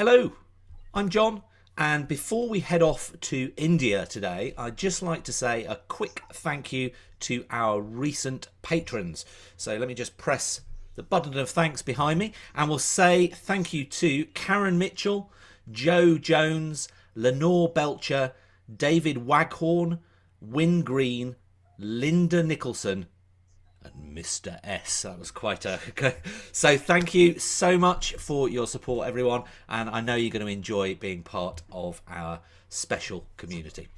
Hello, I'm John, and before we head off to India today, I'd just like to say a quick thank you to our recent patrons. So let me just press the button of thanks behind me, and we'll say thank you to Karen Mitchell, Joe Jones, Lenore Belcher, David Waghorn, Win Green, Linda Nicholson, and Mr. S. That was quite a... So thank you so much for your support, everyone. And I know you're going to enjoy being part of our special community.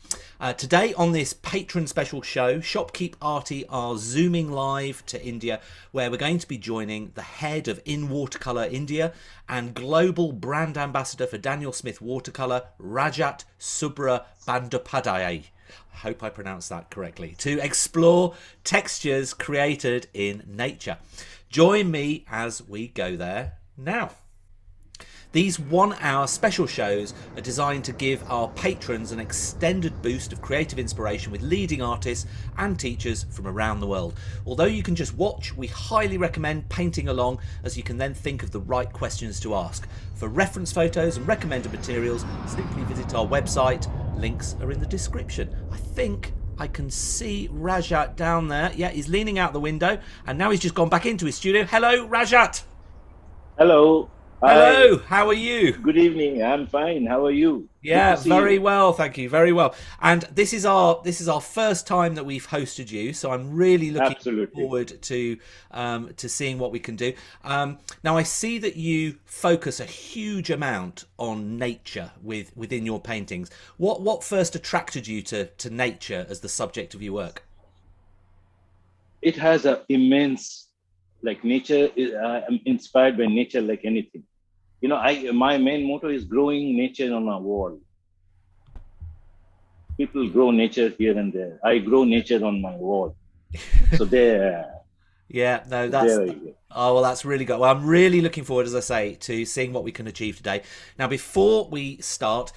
Today on this patron special show, Shopkeep Arty are zooming live to India, where we're going to be joining the head of In Watercolour India and global brand ambassador for Daniel Smith Watercolour, Rajat Subhra Bandopadhyay. I hope I pronounced that correctly, to explore textures created in nature. Join me as we go there now. These 1-hour special shows are designed to give our patrons an extended boost of creative inspiration with leading artists and teachers from around the world. Although you can just watch, we highly recommend painting along, as you can then think of the right questions to ask. For reference photos and recommended materials, simply visit our website. Links are in the description. I think I can see Rajat down there. Yeah, he's leaning out the window, and now he's just gone back into his studio. Hello, Rajat. Hello. Hello, Hi. how are you? Good evening. I'm fine. How are you? Good Yeah, to see very you. well, thank you. Very well. And this is our first time that we've hosted you, so I'm really looking Absolutely. forward to seeing what we can do. Now I see that you focus a huge amount on nature within your paintings. What first attracted you to nature as the subject of your work? It has a immense, like nature. I'm inspired by nature like anything. I my main motto is growing nature on a wall. People grow nature here and there. I grow nature on my wall. So Yeah, no, there you go. oh well, that's really good. Well, I'm really looking forward, as I say, to seeing what we can achieve today. Now, before we start,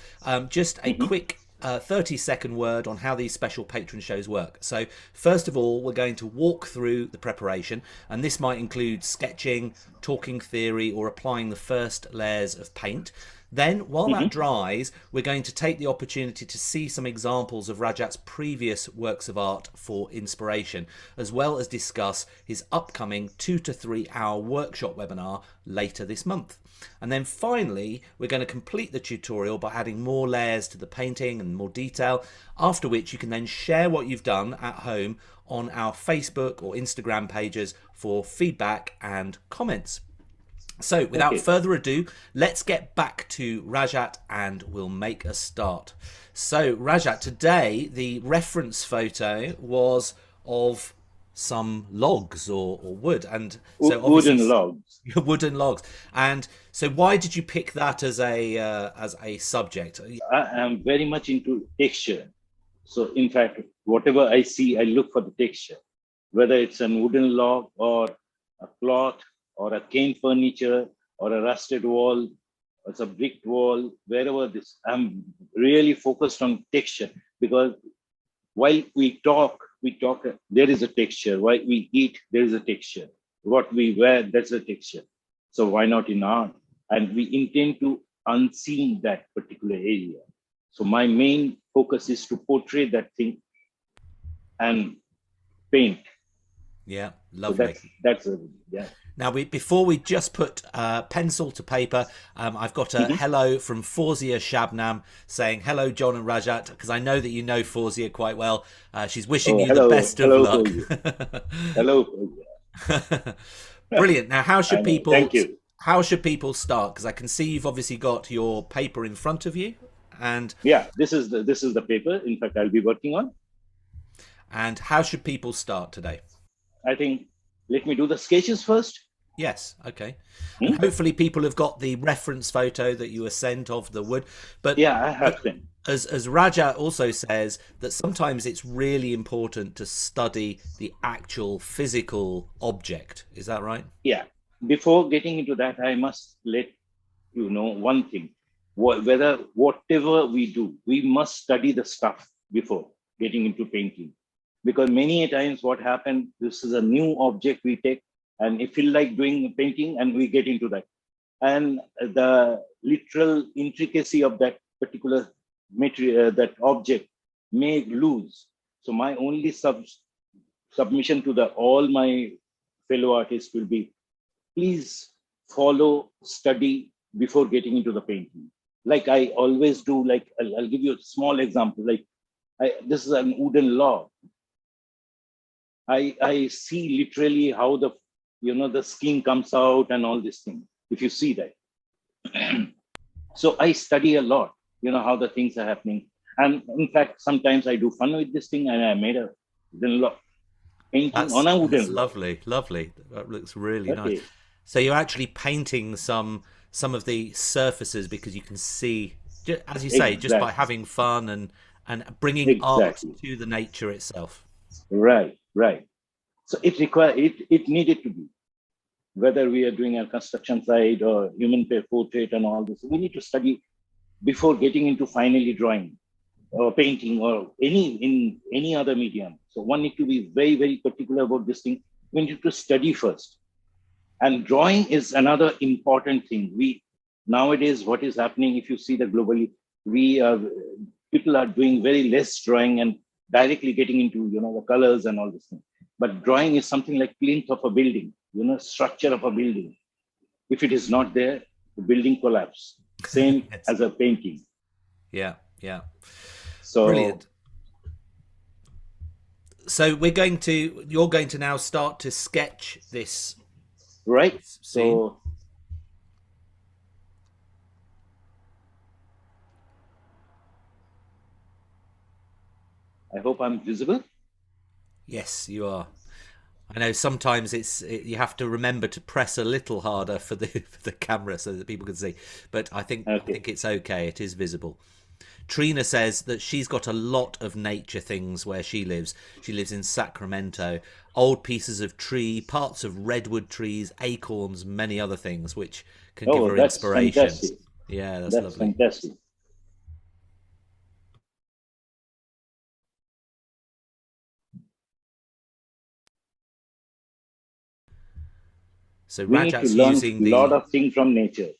just a Mhm. quick 30-second word on how these special patron shows work. So, first of all, we're going to walk through the preparation, and this might include sketching, talking theory, or applying the first layers of paint. Then, while that Mhm. dries, we're going to take the opportunity to see some examples of Rajat's previous works of art for inspiration, as well as discuss his upcoming 2 to 3 hour workshop webinar later this month. And then finally, we're going to complete the tutorial by adding more layers to the painting and more detail, after which you can then share what you've done at home on our Facebook or Instagram pages for feedback and comments. So, without Okay. further ado, let's get back to Rajat and we'll make a start. So, Rajat, today the reference photo was of some logs or wood, and so obviously Wooden logs. wooden logs. And so, why did you pick that as a subject? I am very much into texture. So, in fact, whatever I see, I look for the texture, whether it's a wooden log or a cloth or a cane furniture or a rusted wall or a brick wall, wherever this, I'm really focused on texture because while we talk, there is a texture. While we eat, there is a texture. What we wear, that's a texture. So why not in art? And we intend to unseen that particular area. So my main focus is to portray that thing and paint. Yeah, So lovely. that's a, yeah. Now, before we just put pencil to paper, I've got a Mhm. hello from Fawzia Shabnam saying, hello, John and Rajat, because I know that you know Fawzia quite well. She's wishing Oh, you the hello, best of hello, luck. Fauzi. Hello, Fauzi. Brilliant. Now, I know. Thank you. how should people start? Because I can see you've obviously got your paper in front of you, and Yeah, this is the paper. In fact, I'll be working on. how should people start today? I think let me do the sketches first. Yes, okay. And Hmm? hopefully people have got the reference photo that you were sent of the wood. But Yeah, I have them. as Raja also says, that sometimes it's really important to study the actual physical object. Is that right? Yeah. Before getting into that, I must let you know one thing. Whether whatever we do, we must study the stuff before getting into painting. Because many a times what happened, this is a new object we take and it feel like doing painting and we get into that. and the literal intricacy of that particular material, that object may lose. So my only submission to the all my fellow artists will be, please follow, study before getting into the painting. Like I always do, like I'll give you a small example. Like this is an wooden log. I see literally how the, the skin comes out and all this thing, if you see that. So I study a lot, how the things are happening. And in fact, sometimes I do fun with this thing, and I made a wooden log painting on a wooden log. lovely, lovely. That looks really nice. Okay, So you're actually painting some of the surfaces because you can see, as you say, just by exactly, having fun and bringing art exactly. to the nature itself. Right, right. So it needed to be, whether we are doing a construction site or human portrait and all this, we need to study before getting into finally drawing or painting or in any other medium. So one need to be very, very particular about this thing. We need to study first. And drawing is another important thing. We nowadays, what is happening, if you see that globally, we are people are doing very less drawing and directly getting into the colors and all this thing. But drawing is something like plinth of a building, structure of a building. If it is not there, the building collapse. Same Yes. as a painting. Yeah, yeah. So Brilliant. So you're going to now start to sketch this right. scene. So I hope I'm visible. Yes, you are. I know sometimes you have to remember to press a little harder for the for the camera so that people can see. But I Okay. think it's okay. It is visible. Trina says that she's got a lot of nature things where she lives. She lives in Sacramento. Old pieces of tree, parts of redwood trees, acorns, many other things, which can give Oh, her that's inspiration. fantastic. Yeah, that's That's lovely. fantastic. So We need to Rajat's learn using a lot the of things from nature.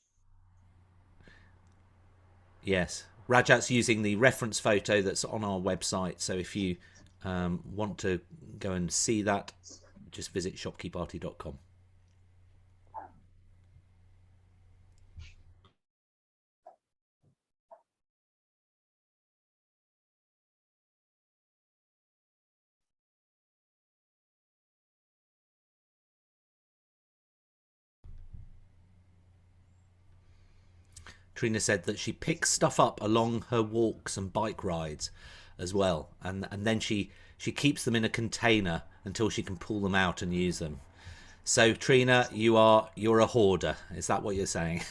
yes, Rajat's using the reference photo that's on our website. So if you want to go and see that, just visit shopkeeparty.com. Trina said that she picks stuff up along her walks and bike rides as well, and then she keeps them in a container until she can pull them out and use them. So Trina, you're a hoarder. Is that what you're saying?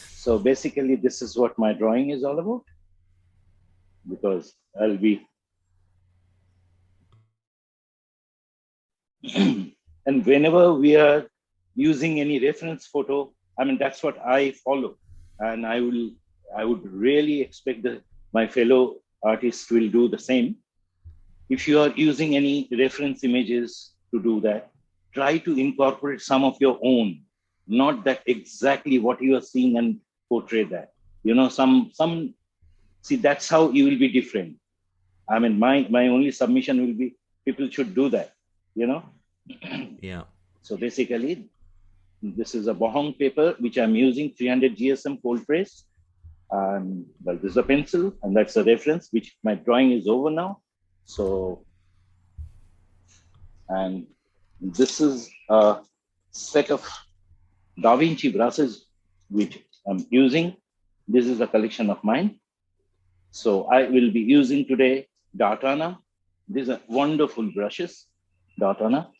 So basically, this is what my drawing is all about, because I'll be, and whenever we are using any reference photo, I mean, that's what I follow. And I would really expect that my fellow artists will do the same. If you are using any reference images to do that, try to incorporate some of your own, not that exactly what you are seeing and portray that. Some see, that's how you will be different. I mean, my only submission will be, people should do that, you know. Yeah. So basically, this is a Bohong paper which I'm using 300 GSM cold press. Well, this is a pencil, and that's a reference, which my drawing is over now. So, and this is a set of Da Vinci brushes which I'm using. This is a collection of mine. So I will be using today Dartana. These are wonderful brushes, Dartana.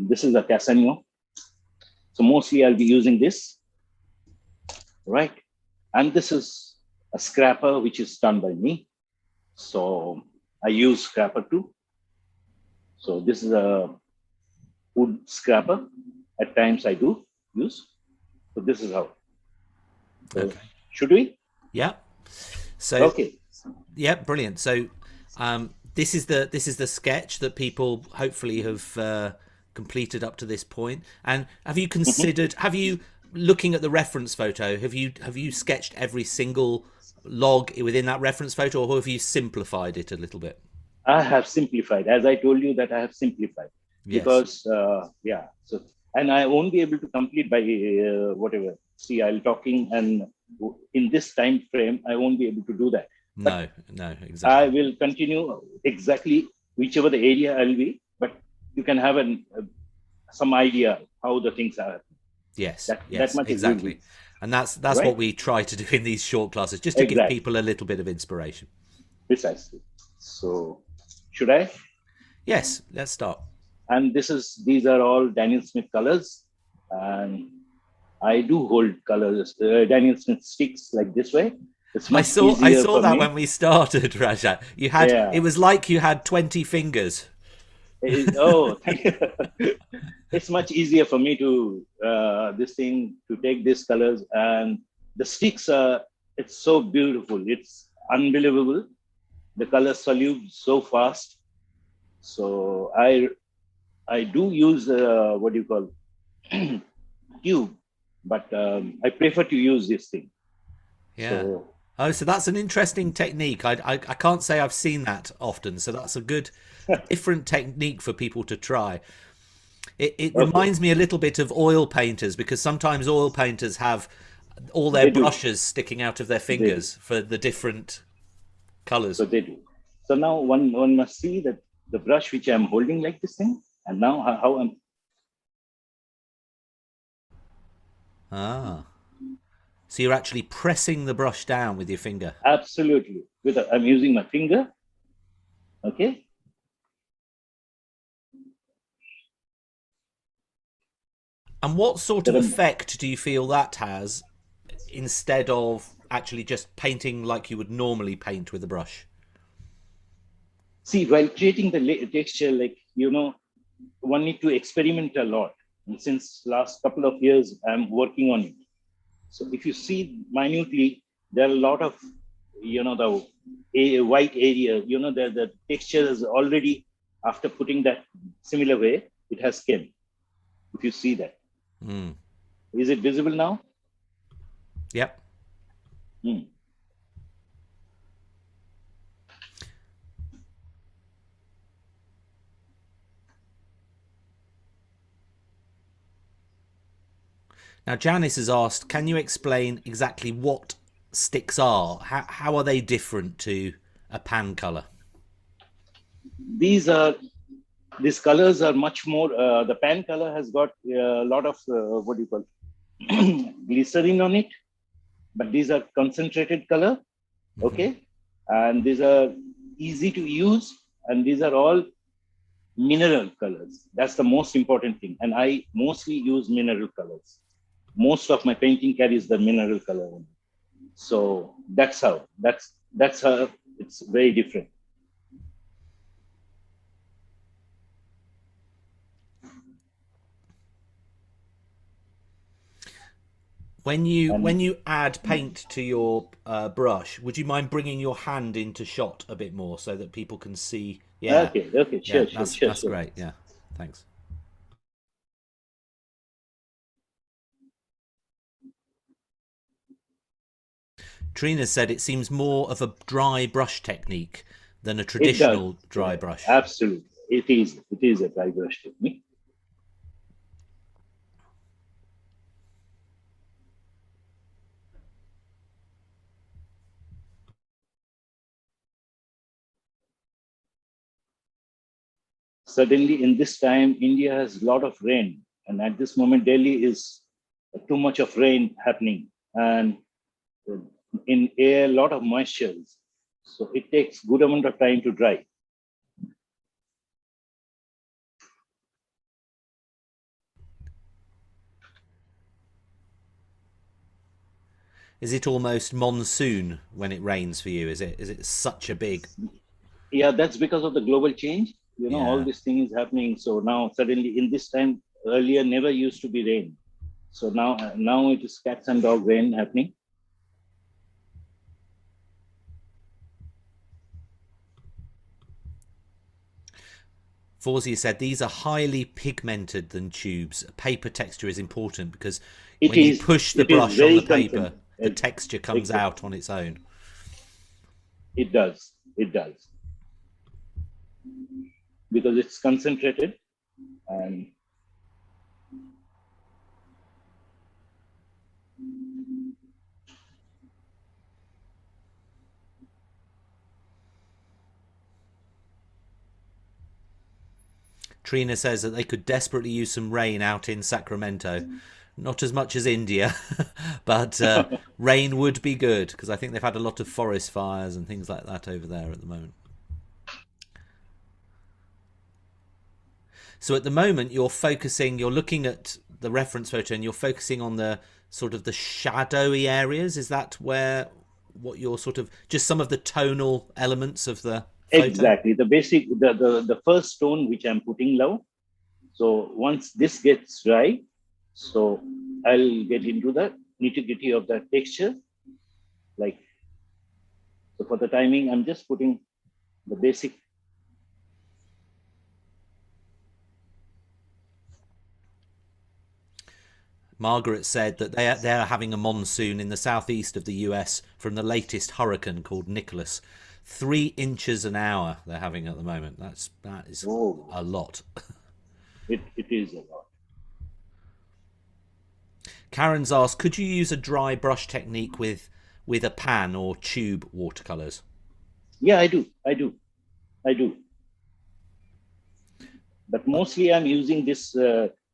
This is a Casanio. So mostly I'll be using this, right? And this is a scrapper, which is done by me. So I use scrapper too. So this is a wood scrapper. At times I do use. So this is how. So Okay. should we? Yeah. So Okay. yeah, brilliant. So this is the sketch that people hopefully have completed up to this point. And have you Mhm. considered? Have you looking at the reference photo, have you sketched every single log within that reference photo, or have you simplified it a little bit? I have simplified, as I told you that I have simplified Yes. because yeah. So and I won't be able to complete by whatever. See, I'll talking and in this time frame, I won't be able to do that. But No, no, I exactly. will continue exactly whichever the area I'll be. But you can have some idea how the things are. Yes, That yes, much is easy, exactly. And that's what right? we try to do in these short classes, just to give Exactly, people a little bit of inspiration. precisely. So should I? Yes, let's start. And these are all Daniel Smith colors, and I do hold colors, Daniel Smith sticks like this way. It's much I easier saw for that me. when we started, Rajat. It Yeah. was like you had 20 fingers. Oh, thank you. It's much easier for me to this thing to take these colors, and the sticks are. It's so beautiful. It's unbelievable. The colors solute so fast. So I do use what do you call tube, but I prefer to use this thing. Yeah. So Oh, so that's an interesting technique. I can't say I've seen that often. So that's a good, different technique for people to try. It okay, reminds me a little bit of oil painters, because sometimes oil painters have all their they do, brushes sticking out of their they do. fingers for the different colors. So they do. So now one must see that the brush which I'm holding like this thing, and now how I'm Ah. So you're actually pressing the brush down with your finger. absolutely I'm using my finger. Okay, And what sort that of I'm effect do you feel that has instead of actually just painting like you would normally paint with a brush? see while creating the texture, like one need to experiment a lot. And since last couple of years, I'm working on it. So if you see minutely, there are a lot of the white area. The texture is already after putting that similar way, it has came. If you see that, Mm. is it visible now? Yep. Hmm. Now, Janice has asked, can you explain exactly what sticks are? How are they different to a pan colour? These are these colors are much more. The pan color has got a lot of what do you call glycerin on it, but these are concentrated color. Hmm. Okay, and these are easy to use, and these are all mineral colors. That's the most important thing. And I mostly use mineral colors. Most of my painting carries the mineral color. So that's how it's very different. When And you add paint to your brush, would you mind bringing your hand into shot a bit more so that people can see? Yeah, okay, yeah, sure, sure, sure, that's sure. great. Yeah, thanks. Trina said it seems more of a dry brush technique than a It does. traditional dry Yeah, brush. absolutely. It is. It is a dry brush technique. Suddenly, in this time, India has a lot of rain, and at this moment, Delhi is too much of rain happening, and in air, a lot of moisture. So it takes good amount of time to dry. Is it almost monsoon when it rains for you? Is it such a big? Yeah, that's because of the global change. All Yeah. this thing is happening. So now suddenly in this time, earlier never used to be rain. So now it is cats and dog rain happening. Fawzia said these are highly pigmented than tubes. Paper texture is important because It when you is. push the It is brush on the very paper, concentrated. the texture comes Exactly. out on its own. It does. It does. Because it's concentrated and Trina says that they could desperately use some rain out in Sacramento. Not as much as India, but rain would be good because I think they've had a lot of forest fires and things like that over there at the moment. So at the moment you're focusing, you're looking at the reference photo and you're focusing on the sort of the shadowy areas. Is that where what you're sort of just some of the tonal elements of the photo? exactly the basic the first tone which I'm putting now. So once this gets dry, so I'll get into the nitty-gritty of the texture. Like so for the timing, I'm just putting the basic. Margaret said that they're having a monsoon in the southeast of the US from the latest hurricane called Nicholas. 3 inches an hour they're having at the moment. That is Oh, a lot. it is a lot. Karen's asked, could you use a dry brush technique with a pan or tube watercolors? Yeah, I do. But mostly I'm using this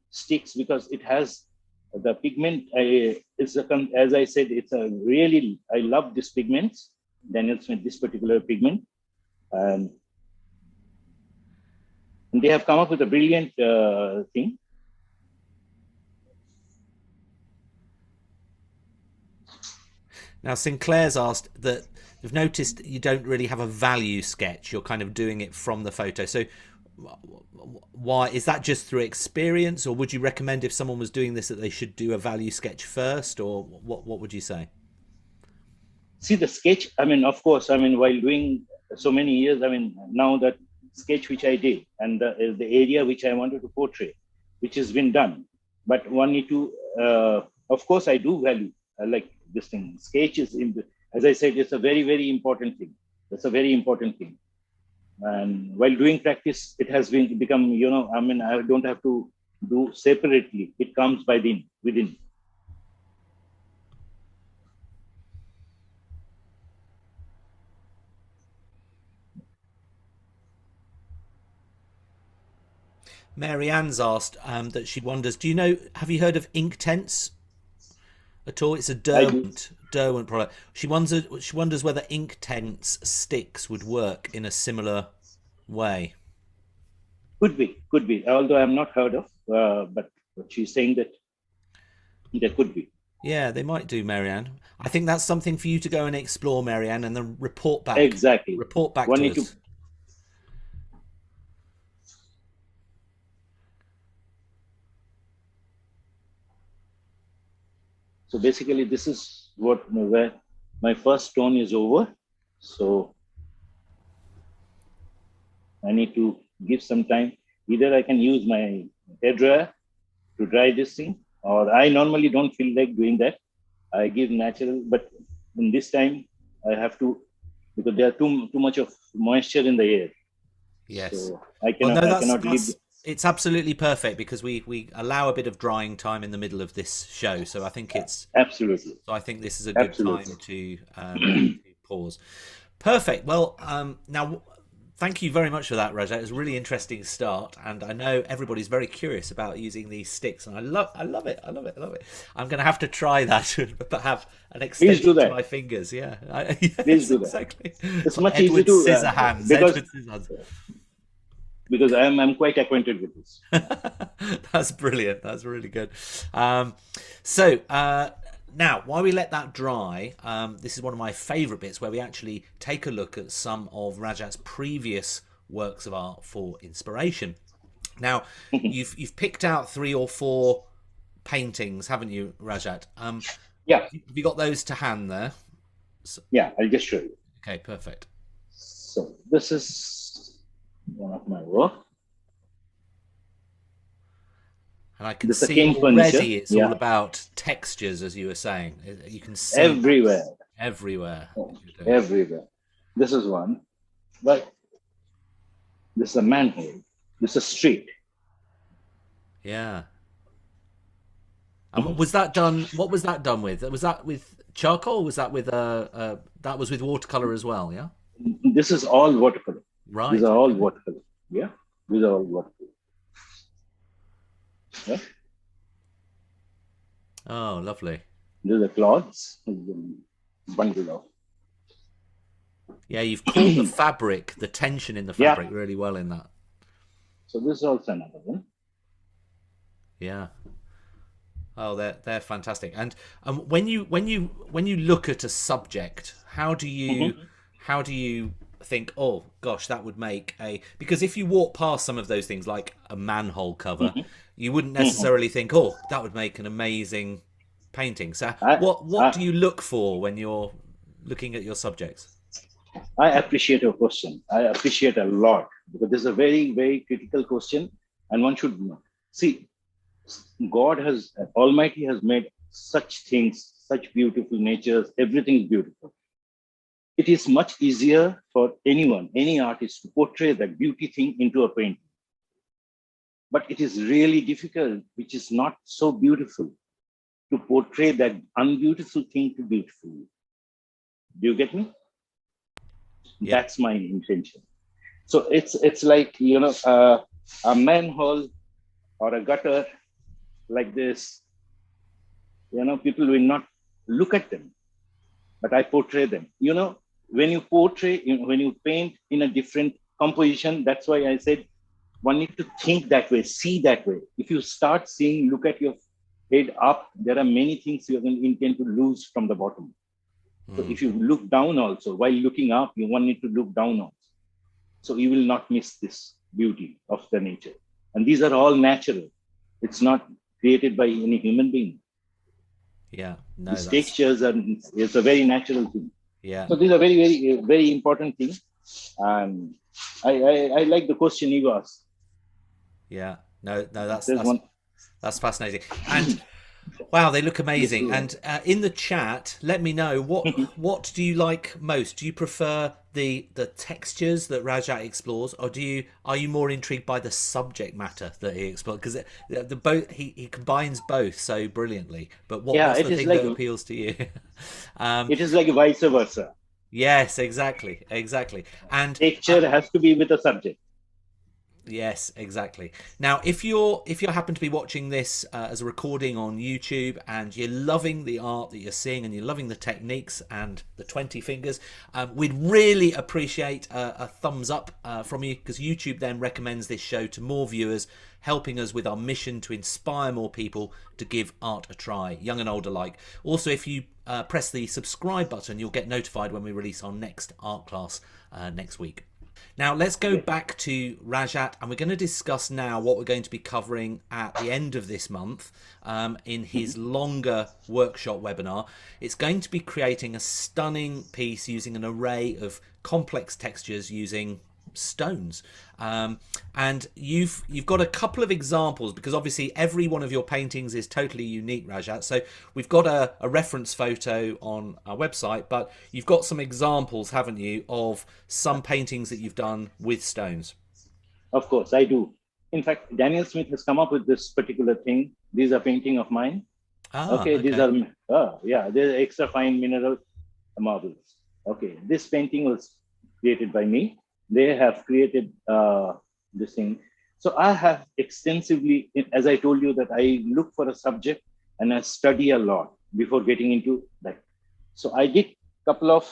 sticks because it has the pigment. As I said, it's a really I love this pigments. Daniel Smith, this particular pigment, um, and they have come up with a brilliant thing. Now Sinclair's asked that they've noticed you don't really have a value sketch. You're kind of doing it from the photo. So why is that? Just through experience, or would you recommend if someone was doing this that they should do a value sketch first, or what would you say? See the sketch. I mean, of course, I mean while doing so many years, I mean now that sketch which I did and the area which I wanted to portray, which has been done, but one need to. Of course, I do value like this thing. Sketch is as I said, it's a very important thing. That's a very important thing. And while doing practice, it has been become I mean I don't have to do separately. It comes by within. Mary Ann's asked that she wonders, have you heard of ink tents at all? It's a I do. Derwent product. She wonders whether ink tents sticks would work in a similar way. Could be. Although I'm not heard of, but she's saying that there could be. Yeah, they might do, Marianne. I think that's something for you to go and explore, Marianne, and then report back. Exactly. Report back One to need to. us. So basically, this is where my first tone is over. So I need to give some time. Either I can use my hairdryer to dry this thing, or I normally don't feel like doing that. I give natural, but in this time I have to because there are too much of moisture in the air. Yes. So Well, no, I that's cannot leave. that's it's absolutely perfect because we allow a bit of drying time in the middle of this show, so Absolutely, I think this is a good time absolutely. to pause. Perfect. Well, now thank you very much for that, Rajat. It was a really interesting start, and I know everybody's very curious about using these sticks, and I love it. I love it. I love it. I'm going to have to try that, but have an Please do extension to that. my fingers. Yeah, Please yes, do that. exactly. It's Like much easy Edward to Scissorhands. because Edward Scissorhands. I'm quite acquainted with this. That's brilliant. That's really good. So now, while we let that dry, this is one of my favourite bits where we actually take a look at some of Rajat's previous works of art for inspiration. Now, you've picked out 3 or 4 paintings, haven't you, Rajat? Yeah, Have you got those to hand there? yeah. I'll just show you. Okay, perfect. So this is one of my work. And I can This is a see cane furniture. already it's all Yeah, about textures, as you were saying. You can see everywhere, everywhere. everywhere. This is one, but this is a manhole. This is a street. Yeah. And was that done? What was that done with? Was that with charcoal? Or was that with that was with watercolor as well? Yeah. This is all watercolor. These Right. are all Okay. watercolor. Yeah, these are all watercolor. Yeah, Oh, lovely. these are cloths. Bundle of. Yeah, you've caught the fabric, the tension in the Yeah. fabric really well in that. So this is also another one. Yeah. Oh, they're fantastic. And when you look at a subject, Mm-hmm. how do you think, oh gosh, that would make a, because if you walk past some of those things like a manhole cover, Mm-hmm. you wouldn't Mm-hmm. necessarily think, oh, that would make an amazing painting. So I, what do I you look for when you're looking at your subjects? I appreciate your question. I appreciate a lot because this is a very, very critical question, and one should know. See, God has Almighty has made such things, such beautiful natures. Everything is beautiful. It is much easier for anyone, any artist, to portray that beauty thing into a painting. But it is really difficult, which is not so beautiful, to portray that unbeautiful thing to beautiful. Do you get me? Yeah. That's my intention. So it's like a manhole or a gutter like this. People will not look at them, but I portray them. When you portray, when you paint in a different composition, that's why I said one need to think that way, see that way. If you start seeing, look at your head up, there are many things you can intend to lose from the bottom. So Mm. if you look down also, while looking up, you want need to look down also. So you will not miss this beauty of the nature. And these are all natural. It's not created by any human being. Yeah. No, These that's textures are it's a very natural thing. yeah. So these are very, very, very important things. And I like the question you asked. Yeah. No, that's There's one. that's fascinating. And wow, they look This amazing. is And in the chat, let me know what do you like most? Do you prefer the textures that Rajat explores, or are you more intrigued by the subject matter that he explores? Because the both he combines both so brilliantly. But Yeah, what's the thing that appeals to you? um, it is like vice versa. yes, exactly, exactly. And Texture has to be with the subject. yes, exactly. Now, if you happen to be watching this as a recording on YouTube and you're loving the art that you're seeing and you're loving the techniques and the 20 fingers, we'd really appreciate a thumbs up from you, because YouTube then recommends this show to more viewers, helping us with our mission to inspire more people to give art a try, young and old alike. Also, if you press the subscribe button, you'll get notified when we release our next art class next week. Now let's go back to Rajat, and we're going to discuss now what we're going to be covering at the end of this month in his longer workshop webinar. It's going to be creating a stunning piece using an array of complex textures using stones, and you've got a couple of examples, because obviously every one of your paintings is totally unique, Rajat. So we've got a reference photo on our website, but you've got some examples, haven't you, of some paintings that you've done with stones? Of course, I do. In fact, Daniel Smith has come up with this particular thing. These are painting of mine. Ah, Okay, these okay. are they're extra fine mineral marbles. Okay, this painting was created by me. They have created this thing. So I have extensively, as I told you, that I look for a subject and I study a lot before getting into that. So I did a couple of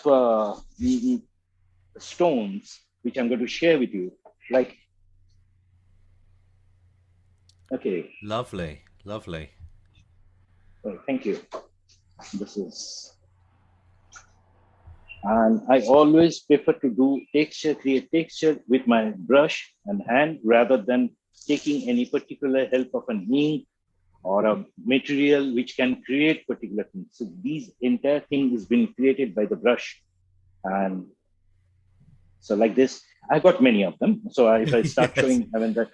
stones which I'm going to share with you. Like, okay, Lovely, lovely. thank you. This is, and I always prefer to do texture, create texture with my brush and hand rather than taking any particular help of an ink or a material which can create particular things. So these entire thing has been created by the brush. And so like this, I got many of them. So if I start Yes. showing, I mean that.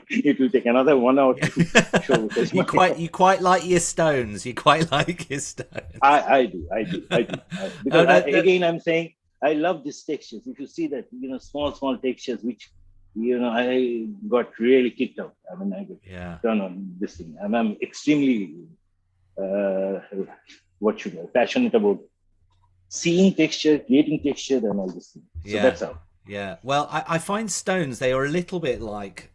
it will take another 1 hour to show. Because You quite like your stones. You quite like your stones. I do. Oh, Because no, again, I'm saying I love these textures. If you see that, small textures, which, I got really kicked out. I mean, I got yeah. turned on this thing. And I'm extremely, uh, passionate about seeing texture, creating texture, and all this thing. So Yeah. that's how. Yeah. Well, I find stones, they are a little bit like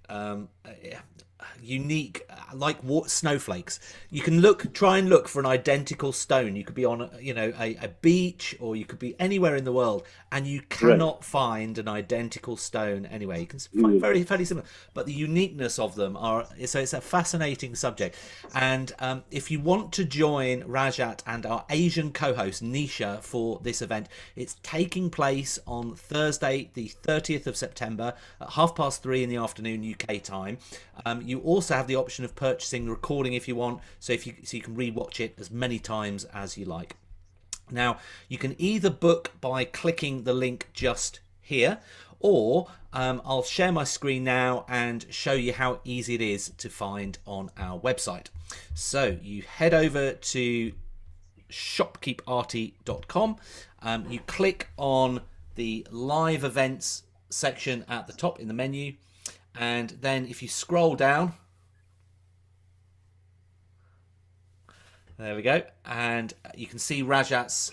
unique, like snowflakes. You can try and look for an identical stone. You could be on a beach, or you could be anywhere in the world, and you Right. cannot find an identical stone anywhere. You can find Mm. fairly similar, but the uniqueness of them are, so it's a fascinating subject. And if you want to join Rajat and our Asian co-host Nisha for this event, it's taking place on Thursday the 30th of September at 3:30 in the afternoon UK time. You also have the option of purchasing the recording if you want, so you can rewatch it as many times as you like. Now, you can either book by clicking the link just here, or I'll share my screen now and show you how easy it is to find on our website. So you head over to shopkeeparty.com. You click on the live events section at the top in the menu, and then if you scroll down, there we go, and you can see Rajat's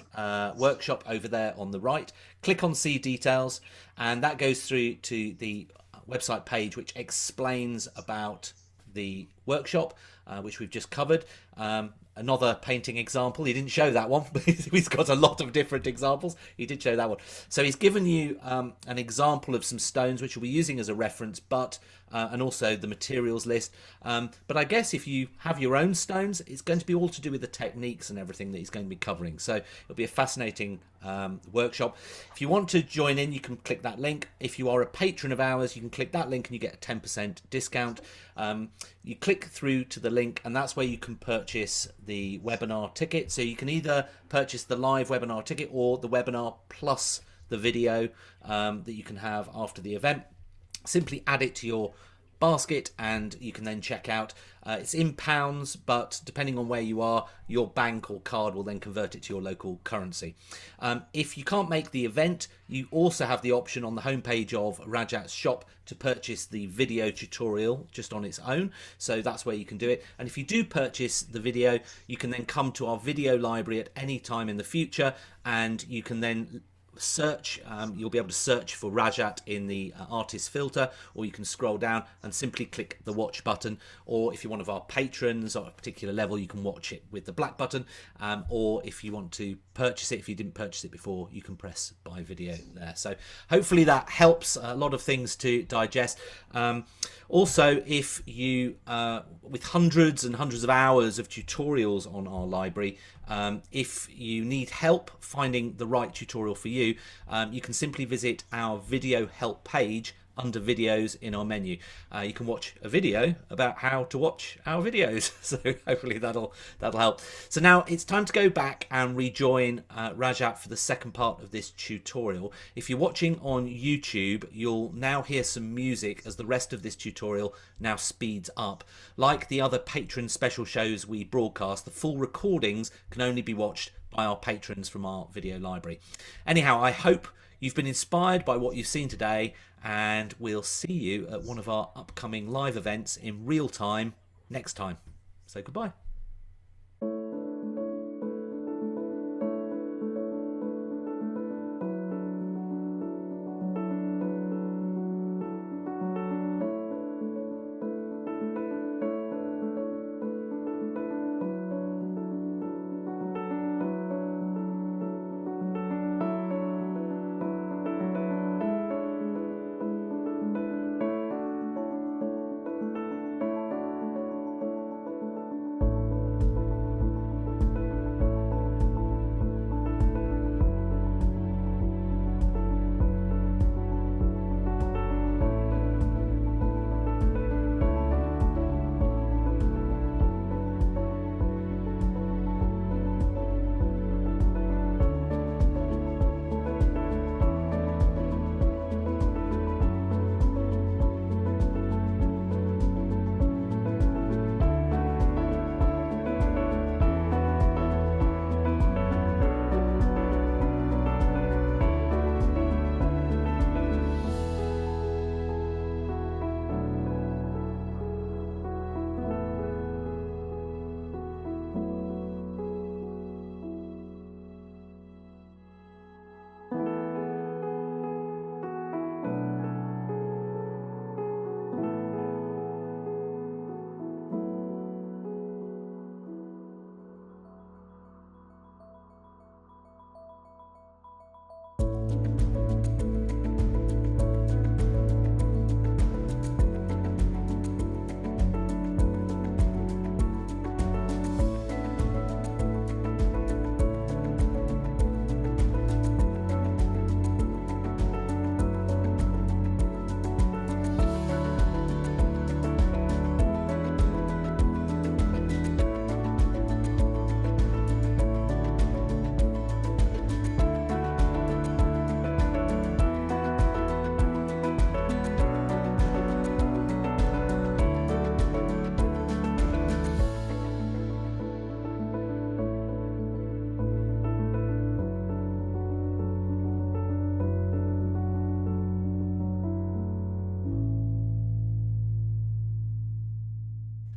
workshop over there on the right. Click on see details, and that goes through to the website page which explains about the workshop, which we've just covered. Another painting example. He didn't show that one, but he's got a lot of different examples. He did show that one. So he's given you an example of some stones which we'll be using as a reference, but and also the materials list. But I guess if you have your own stones, it's going to be all to do with the techniques and everything that he's going to be covering. So it'll be a fascinating workshop. If you want to join in, you can click that link. If you are a patron of ours, you can click that link and you get a 10% discount. You click through to the link, and that's where you can purchase the webinar ticket. So you can either purchase the live webinar ticket or the webinar plus the video that you can have after the event. Simply add it to your basket and you can then check out. It's in pounds, but depending on where you are, your bank or card will then convert it to your local currency. If you can't make the event, you also have the option on the homepage of Rajat's shop to purchase the video tutorial just on its own. So that's where you can do it. And if you do purchase the video, you can then come to our video library at any time in the future, and you can then search. You'll be able to search for Rajat in the artist filter, or you can scroll down and simply click the watch button, or if you're one of our patrons or a particular level, you can watch it with the black button, or if you want to purchase it, if you didn't purchase it before, you can press buy video there. So hopefully that helps. A lot of things to digest. Also, if you with hundreds and hundreds of hours of tutorials on our library, if you need help finding the right tutorial for you, you can simply visit our video help page under videos in our menu. You can watch a video about how to watch our videos, so hopefully that'll help. So now it's time to go back and rejoin Rajat for the second part of this tutorial. If you're watching on YouTube, you'll now hear some music as the rest of this tutorial now speeds up. Like the other patron special shows we broadcast, the full recordings can only be watched by our patrons from our video library. Anyhow, I hope you've been inspired by what you've seen today, and we'll see you at one of our upcoming live events in real time next time. So goodbye.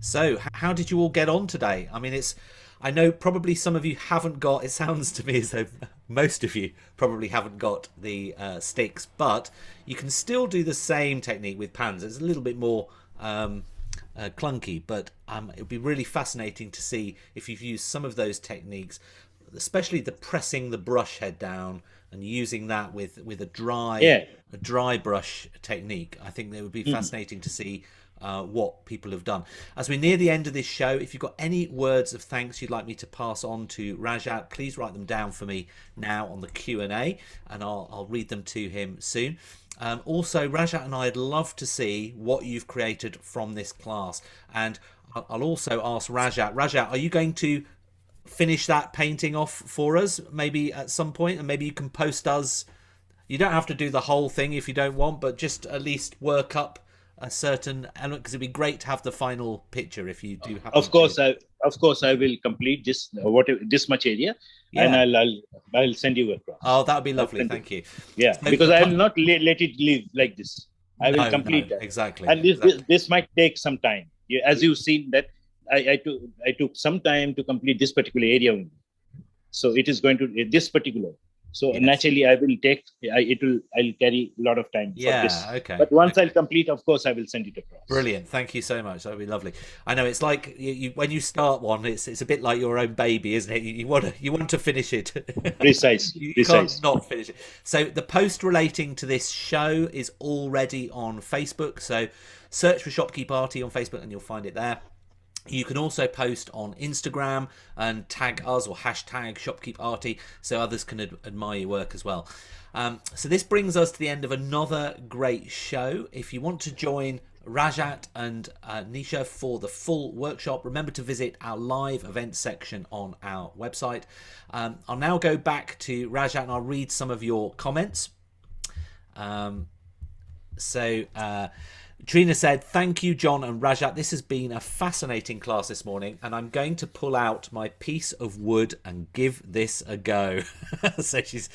So, how did you all get on today? I mean, I know probably some of you haven't got, it sounds to me as though most of you probably haven't got the sticks, but you can still do the same technique with pans. It's a little bit more clunky, but it would be really fascinating to see if you've used some of those techniques, especially the pressing the brush head down and using that with Yeah. a dry brush technique. I think it would be Mhm. fascinating to see what people have done. As we near the end of this show, if you've got any words of thanks you'd like me to pass on to Rajat, please write them down for me now on the Q&A, and I'll read them to him soon. Also, Rajat and I'd love to see what you've created from this class, and I'll also ask Rajat, are you going to finish that painting off for us maybe at some point, and maybe you can post us, you don't have to do the whole thing if you don't want, but just at least work up a certain element, because it'd be great to have the final picture if you do happen Of to. course, I will complete this whatever this much area, and Yeah. I'll send you across. Oh, that would be I'll lovely. send you. Thank you. Yeah, So because I will not let it live like this. I will no, no, complete that, exactly, and exactly. this might take some time. As you've seen that I took some time to complete this particular area only. So it is going to this particular. So Yes. naturally, I will take. I'll carry a lot of time for Yeah. this. Okay. But once I'll Okay. complete, of course, I will send it across. Brilliant. Thank you so much. That would be lovely. I know it's like when you start one, it's a bit like your own baby, isn't it? You want to finish it. Precisely, You can't precisely. not finish it. So the post relating to this show is already on Facebook. So search for Shopkeep Arty on Facebook and you'll find it there. You can also post on Instagram and tag us or hashtag ShopkeepArty so others can admire your work as well. So this brings us to the end of another great show. If you want to join Rajat and Nisha for the full workshop, remember to visit our live events section on our website. I'll now go back to Rajat and I'll read some of your comments. So Trina said, thank you, John and Rajat. This has been a fascinating class this morning, and I'm going to pull out my piece of wood and give this a go. So she's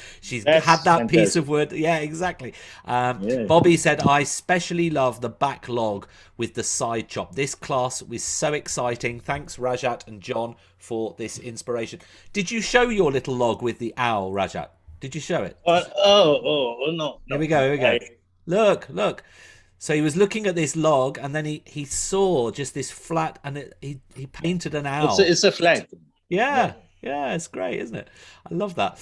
had That's that piece fantastic. of wood. Yeah, exactly. Yeah. Bobby said, I especially love the backlog with the side chop. This class was so exciting. Thanks, Rajat and John, for this inspiration. Did you show your little log with the owl, Rajat? Did you show it? Oh, no, Here no, we go. no. Here we go. Look, look. So he was looking at this log, and then he saw just this flat, and he painted an owl. It's a flag. Yeah. Yeah, yeah, it's great, isn't it? I love that.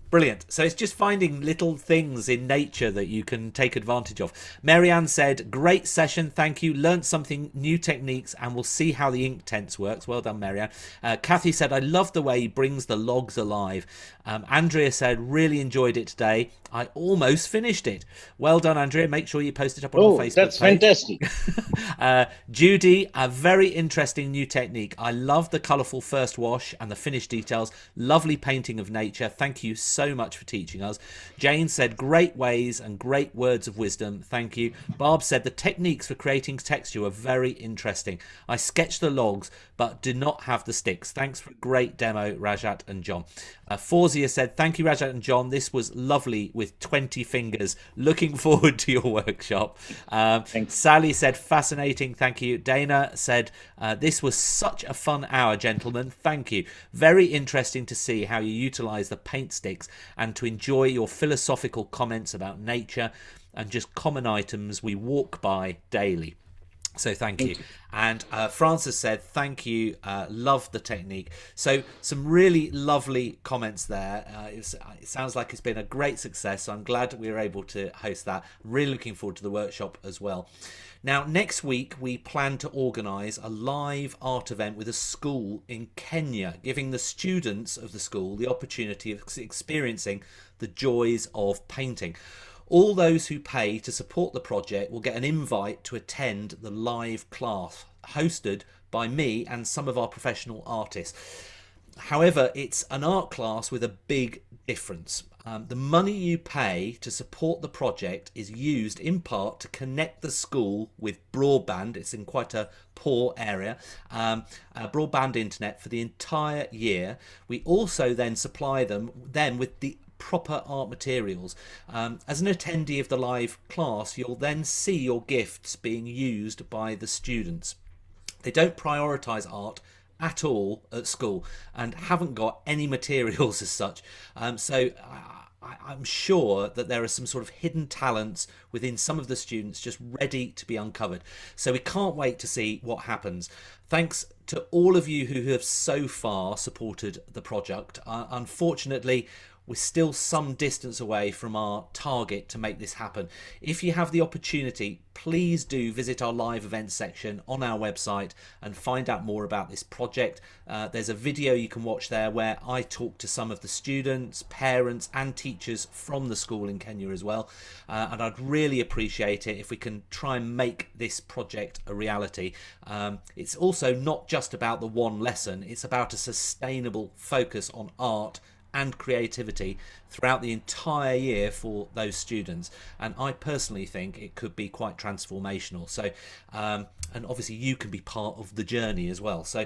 Brilliant. So it's just finding little things in nature that you can take advantage of. Marianne said, great session, thank you. Learned something, new techniques, and we'll see how the ink tense works. Well done, Marianne. Kathy said, I love the way he brings the logs alive. Andrea said, really enjoyed it today. I almost finished it. Well done, Andrea. Make sure you post it up on the Oh, Facebook that's page. fantastic. Judy, a very interesting new technique. I love the colourful first wash and the finished details. Lovely painting of nature. Thank you so much for teaching us. Jane said, great ways and great words of wisdom. Thank you. Barb said, the techniques for creating texture were very interesting. I sketched the logs but did not have the sticks. Thanks for a great demo, Rajat and John. Forzia said, thank you, Rajat and John. This was lovely with 20 fingers. Looking forward to your workshop. Thank you. Sally said, fascinating. Thank you. Dana said, this was such a fun hour, gentlemen. Thank you. Very interesting to see how you utilize the paint sticks and to enjoy your philosophical comments about nature and just common items we walk by daily. So thank you. And Francis said, thank you, love the technique. So some really lovely comments there. It sounds like it's been a great success. So I'm glad we were able to host that. Really looking forward to the workshop as well. Now, next week, we plan to organise a live art event with a school in Kenya, giving the students of the school the opportunity of experiencing the joys of painting. All those who pay to support the project will get an invite to attend the live class hosted by me and some of our professional artists. However, it's an art class with a big difference. The money you pay to support the project is used in part to connect the school with broadband. It's in quite a poor area. Broadband internet for the entire year. We also then supply them with the proper art materials. As an attendee of the live class, you'll then see your gifts being used by the students. They don't prioritise art at all at school and haven't got any materials as such. I'm sure that there are some sort of hidden talents within some of the students just ready to be uncovered. So we can't wait to see what happens. Thanks to all of you who have so far supported the project. Unfortunately, we're still some distance away from our target to make this happen. If you have the opportunity, please do visit our live events section on our website and find out more about this project. There's a video you can watch there where I talk to some of the students, parents and teachers from the school in Kenya as well. And I'd really appreciate it if we can try and make this project a reality. It's also not just about the one lesson, it's about a sustainable focus on art and creativity throughout the entire year for those students, and I personally think it could be quite transformational. So and obviously you can be part of the journey as well, so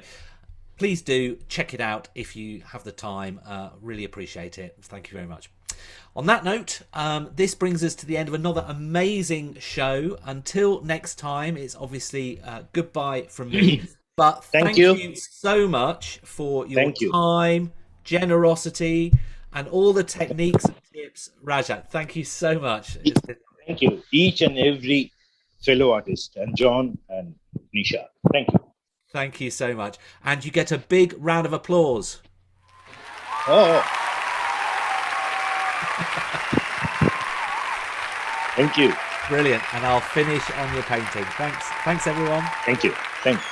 please do check it out if you have the time. Really appreciate it. Thank you very much. On that note, this brings us to the end of another amazing show. Until next time, it's obviously goodbye from me. But thank you so much for your time, generosity and all the techniques and tips. Rajat, thank you so much. Thank you, each and every fellow artist, and John and Nisha. Thank you. Thank you so much. And you get a big round of applause. Oh. Thank you. Brilliant. And I'll finish on your painting. Thanks everyone. Thank you. Thanks.